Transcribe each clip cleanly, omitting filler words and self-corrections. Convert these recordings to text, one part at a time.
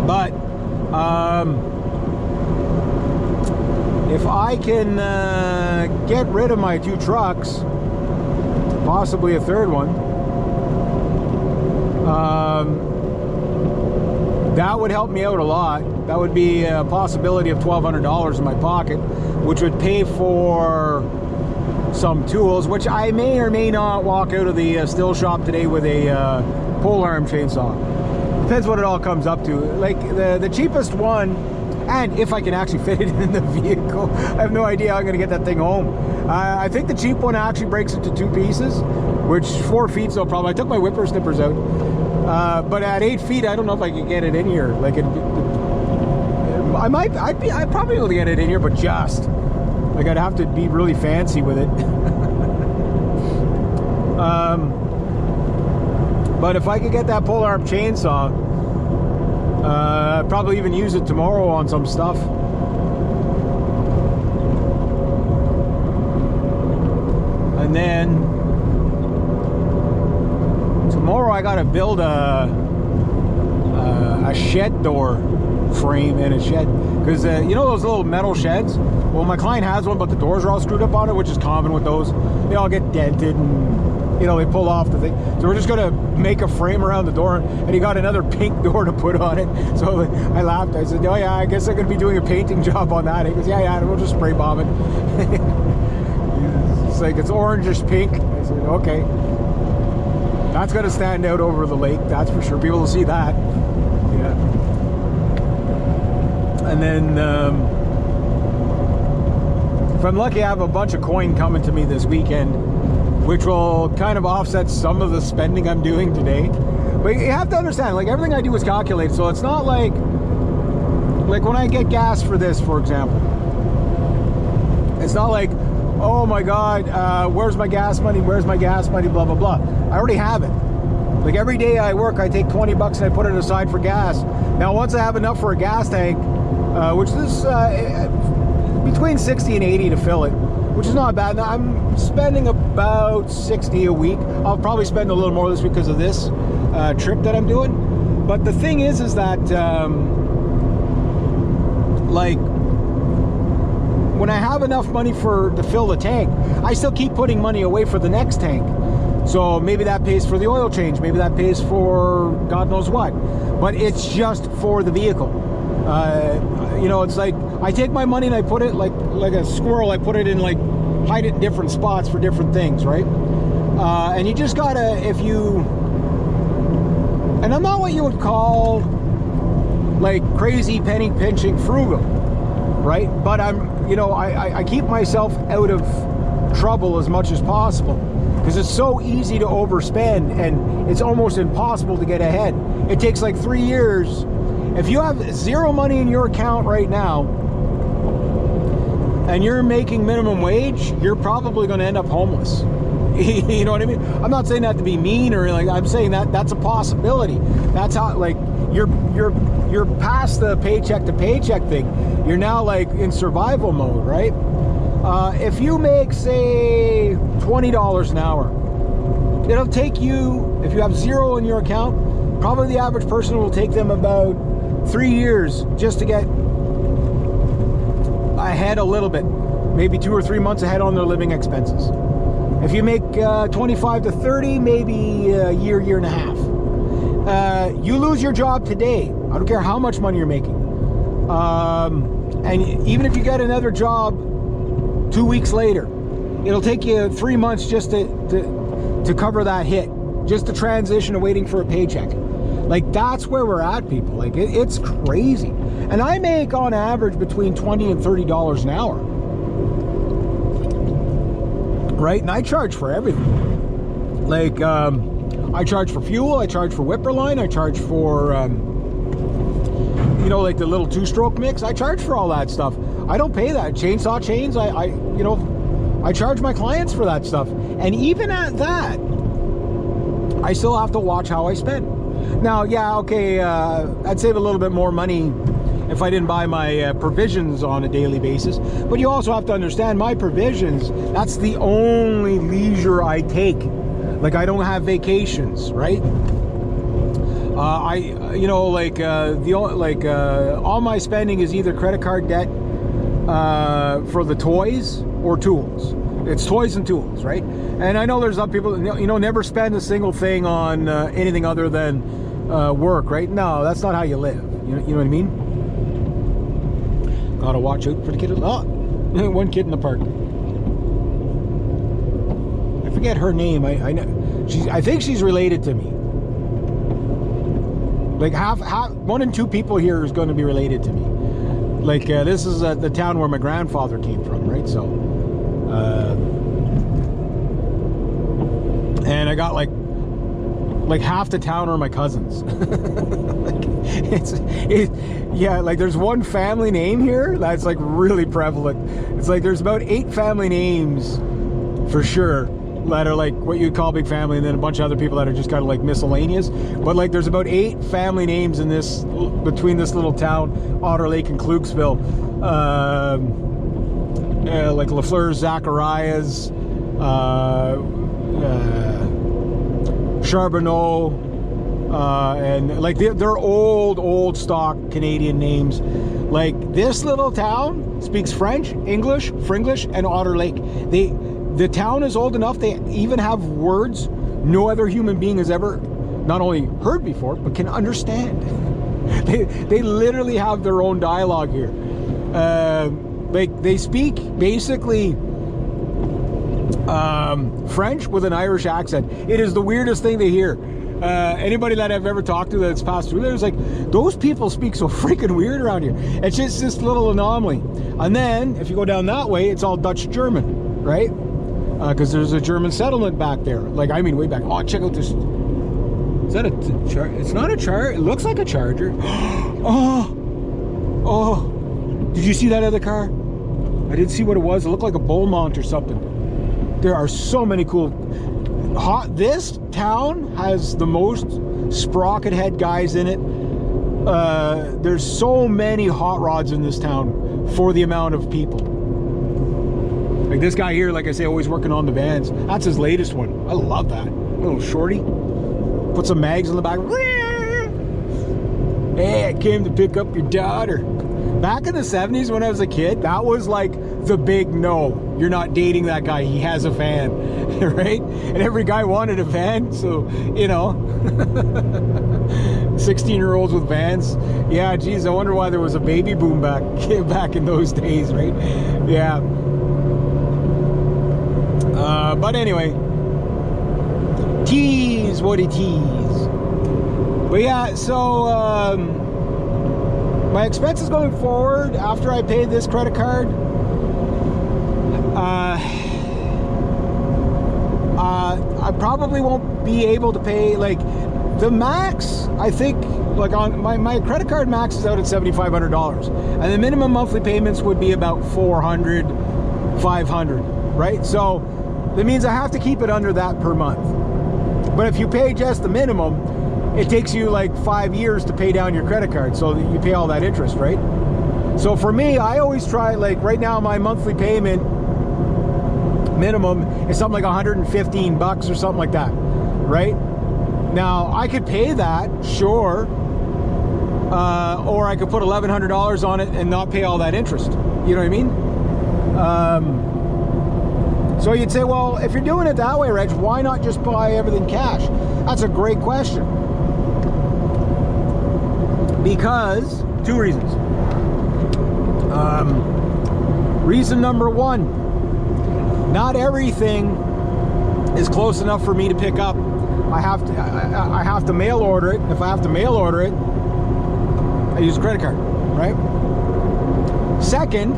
But if I can get rid of my 2 trucks, possibly a 3rd one, that would help me out a lot. That would be a possibility of $1,200 in my pocket, which would pay for some tools, which I may or may not walk out of the still shop today with a pole arm chainsaw. Depends what it all comes up to. Like the cheapest one, and if I can actually fit it in the vehicle, I have no idea how I'm going to get that thing home. I think the cheap one actually breaks into 2 pieces, which 4 feet's no problem. I took my whipper snippers out, but at 8 feet, I don't know if I could get it in here. Like I'd probably be able to get it in here, but just like I'd have to be really fancy with it. But if I could get that pole arm chainsaw, I'd probably even use it tomorrow on some stuff. And then tomorrow I gotta build a shed door frame in a shed, because you know those little metal sheds? Well, my client has one, but the doors are all screwed up on it, which is common with those. They all get dented and, you know, they pull off the thing. So we're just gonna make a frame around the door, and he got another pink door to put on it. So I laughed. I said, oh yeah, I guess I'm gonna be doing a painting job on that. He goes, yeah, we'll just spray bomb it. It's like, it's orangish pink. I said, okay. That's gonna stand out over the lake, that's for sure. People will see that. Yeah. And then if I'm lucky, I have a bunch of coin coming to me this weekend, which will kind of offset some of the spending I'm doing today. But you have to understand, like, everything I do is calculated, so it's not like when I get gas for this, for example, it's not like, oh my god, where's my gas money, blah blah blah. I already have it. Like, every day I work, I take 20 bucks and I put it aside for gas. Now once I have enough for a gas tank, which is between 60 and 80 to fill it, which is not bad. Now, I'm spending about 60 a week. I'll probably spend a little more this week because of this trip that I'm doing. But the thing is that like, when I have enough money to fill the tank, I still keep putting money away for the next tank. So maybe that pays for the oil change, maybe that pays for God knows what, but it's just for the vehicle. You know, it's like I take my money and I put it like a squirrel. I put it in, like, hide it in different spots for different things, right? And you just gotta, and I'm not what you would call like crazy penny pinching frugal, right? But I'm, you know, I keep myself out of trouble as much as possible, because it's so easy to overspend and it's almost impossible to get ahead. It takes like 3 years. If you have zero money in your account right now and you're making minimum wage, you're probably going to end up homeless. You know what I mean? I'm not saying that to be mean or like, I'm saying that that's a possibility. That's how, like, you're past the paycheck to paycheck thing. You're now like in survival mode, right? If you make, say, $20 an hour, it'll take you, if you have zero in your account, probably the average person will take them about 3 years just to get ahead a little bit, maybe 2 or 3 months ahead on their living expenses. If you make 25 to 30, maybe a year and a half. You lose your job today, I don't care how much money you're making, and even if you get another job 2 weeks later, it'll take you 3 months just to cover that hit, just to transition to waiting for a paycheck. Like, that's where we're at, people. Like, it's crazy. And I make on average between $20 and $30 an hour, right? And I charge for everything. Like, I charge for fuel, I charge for whipper line, I charge for you know, like the little 2-stroke mix. I charge for all that stuff. I don't pay that. Chainsaw chains, I you know, I charge my clients for that stuff. And even at that, I still have to watch how I spend. Now, yeah, okay, I'd save a little bit more money if I didn't buy my provisions on a daily basis. But you also have to understand, my provisions, that's the only leisure I take. Like, I don't have vacations, right? All my spending is either credit card debt for the toys or tools. It's toys and tools, right? And I know there's other people, never spend a single thing on anything other than work, right? No, that's not how you live. You know what I mean? Gotta watch out for the kid. Oh, one kid in the park. I forget her name. I know I think she's related to me. Like half 1 in 2 people here is going to be related to me. Like this is the town where my grandfather came from, right? So, and I got like half the town are my cousins. Yeah, like there's one family name here that's like really prevalent. It's like there's about 8 family names for sure that are like what you'd call big family, and then a bunch of other people that are just kind of like miscellaneous. But like there's about 8 family names in this, between this little town, Otter Lake and Klukesville. Like Lafleur, Zacharias, Charbonneau, and like they're old stock Canadian names. Like this little town speaks French, English, Fringlish, and Otter Lake. The town is old enough they even have words no other human being has ever not only heard before but can understand. They literally have their own dialogue here. Like they speak basically French with an Irish accent. It is the weirdest thing to hear. Anybody that I've ever talked to that's passed through there is like, those people speak so freaking weird around here. It's just this little anomaly. And then if you go down that way, it's all Dutch German, right? Because there's a German settlement back there. Like, I mean, way back. Oh, check out this. Is that a Charger? It's not a Charger. It looks like a Charger. Oh, did you see that other car? I didn't see what it was. It looked like a Beaumont or something. There are so many cool. This town has the most sprocket head guys in it. There's so many hot rods in this town for the amount of people. Like this guy here, like I say, always working on the vans. That's his latest one. I love that. Little shorty. Put some mags in the back. Hey, I came to pick up your daughter. Back in the 70s when I was a kid, that was like the big no. You're not dating that guy. He has a van, right? And every guy wanted a van, so, 16-year-olds with vans. Yeah, geez, I wonder why there was a baby boom back in those days, right? Yeah. But anyway, tease, Woody tease. But yeah, so my expenses going forward after I paid this credit card, I probably won't be able to pay, like, the max, I think, like on my credit card max is out at $7,500, and the minimum monthly payments would be about $400, $500, right? So that means I have to keep it under that per month. But if you pay just the minimum, it takes you like 5 years to pay down your credit card, so that you pay all that interest, right? So for me, I always try, like right now my monthly payment minimum is something like 115 bucks or something like that, right? Now I could pay that, sure, or I could put $1,100 on it and not pay all that interest. You know what I mean? So you'd say, well, if you're doing it that way, Reg, why not just buy everything cash? That's a great question. Because, 2 reasons. Reason number 1, not everything is close enough for me to pick up. I have to mail order it. If I have to mail order it, I use a credit card, right? Second,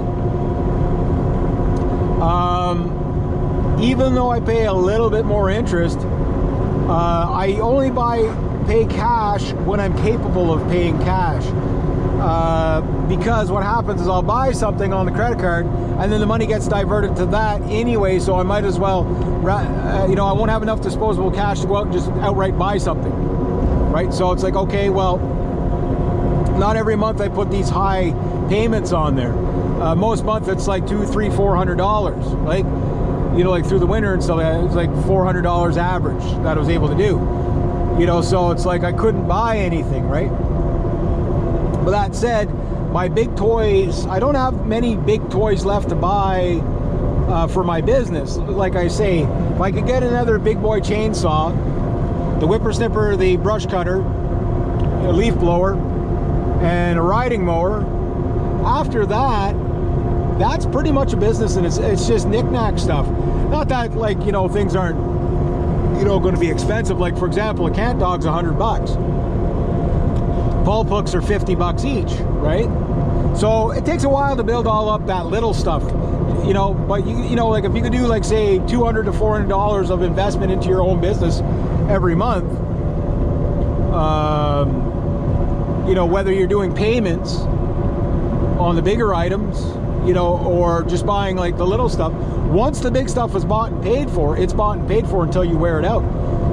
even though I pay a little bit more interest, I only pay cash when I'm capable of paying cash. Because what happens is I'll buy something on the credit card and then the money gets diverted to that anyway, so I might as well, I won't have enough disposable cash to go out and just outright buy something, right? So it's like, okay, well, not every month I put these high payments on there. Most months it's like $200, $300, $400, like through the winter and stuff. It's like $400 average that I was able to do. You know, so it's like I couldn't buy anything, right? But that said, my big toys, I don't have many big toys left to buy for my business. Like I say, if I could get another big boy chainsaw, the whippersnipper, the brush cutter, a leaf blower, and a riding mower, after that, that's pretty much a business, and it's just knick-knack stuff. Not that, like, you know, things aren't, you know, going to be expensive. Like, for example, a cant dog's $100. Pulp hooks are $50 each, right? So it takes a while to build all up that little stuff, you know. But you know, like if you could do, like, say $200 to $400 of investment into your own business every month, you know, whether you're doing payments on the bigger items, you know, or just buying like the little stuff. Once the big stuff is bought and paid for, it's bought and paid for until you wear it out.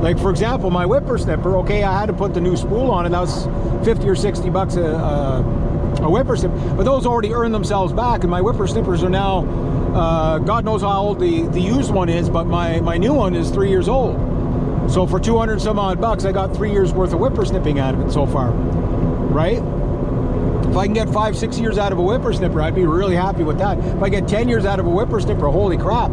Like, for example, my whippersnipper, okay, I had to put the new spool on it. That was $50 or $60 a whippersnipper, but those already earned themselves back, and my whippersnippers are now, God knows how old the used one is, but my new one is 3 years old. So for 200 some odd bucks, I got 3 years worth of whippersnipping out of it so far, right? If I can get 5-6 years out of a whippersnipper, I'd be really happy with that. If I get 10 years out of a whippersnipper, holy crap.